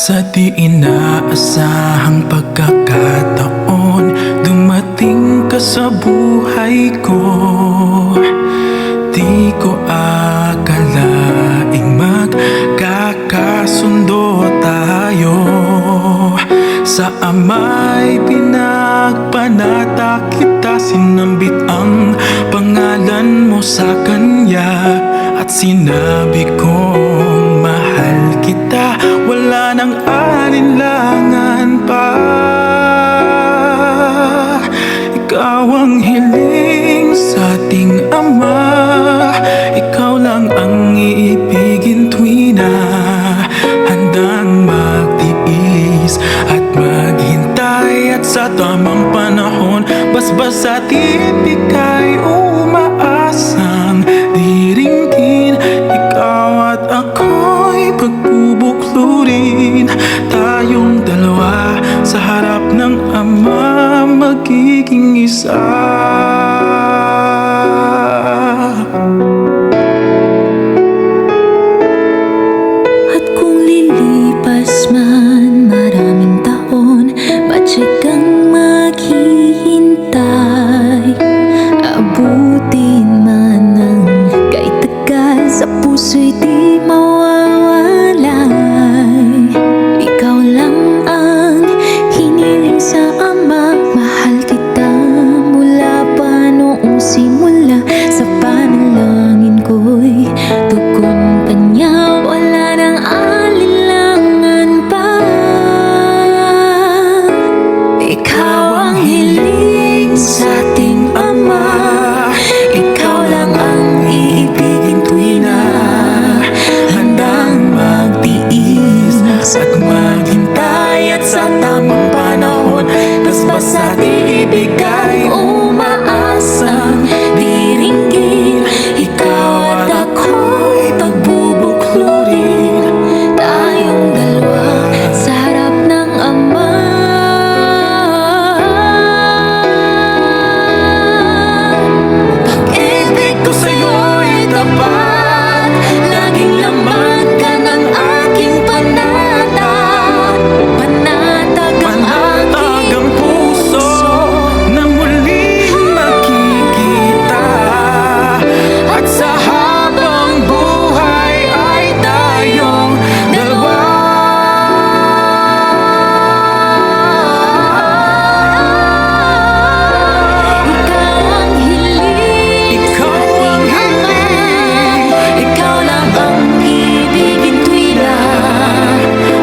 Sa di inaasahang pagkakataon, dumating ka sa buhay ko. Di ko akalaing magkakasundo tayo. Sa ama'y pinagpanata kita, sinambit ang pangalan mo sa kanya. At sinabi kong mahal kita, wala nang alinlangan pa. Ikaw ang hiling sa ating Ama, ikaw lang ang iibigin tuwi na handang magtiis at maghintay. At sa tamang panahon, basbas at ibigay, umaasang diringgin. Ikaw at ako'y pagbubuklurin, tayong dalawa sa harap ng Ama, magiging isa. At kung lilipas man maraming taon, matyagang maghihintay. Abutin man ng kay tagal, sa puso'y di mawawalay. Ikaw lang ang hiniling sa Ama, mahal kita mula pa noong simula. Sa panalangin ko'y tugon ka niya, wala nang alinlangan pa. Ikaw ang hiling sa ating Ama, ikaw lang ang iibigin tuwi na handang magtiis at maghintay. At sa tamang panahon, basbas at iibigay, umaasang diringgin. Ikaw at ako'y pagbubuklurin, tayong dalawa sa harap ng Ama. Pag-ibig ko sa'yo'y tapat, laging laman ka ng aking panata. Panatag ang aking puso na muling makikita. At sa habang buhay ay tayong dalawa. Ikaw ang hiling, Ikaw ang hiling, ikaw lang ang ibigin tuwi na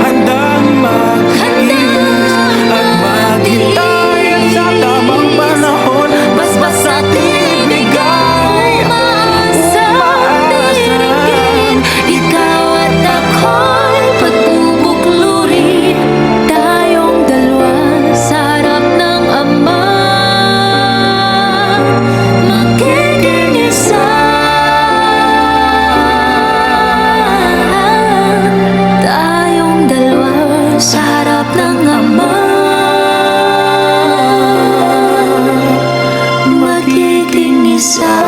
handang magtiis at maghintay. At sa tamang panahon, basbas at ibigay, umaasang diringgin. Ikaw at ako'y pagbubuklurin, tayong dalawa sa harap ng Ama, magiging isa. Tayong dalawa sa harap ng Ama, magiging isa.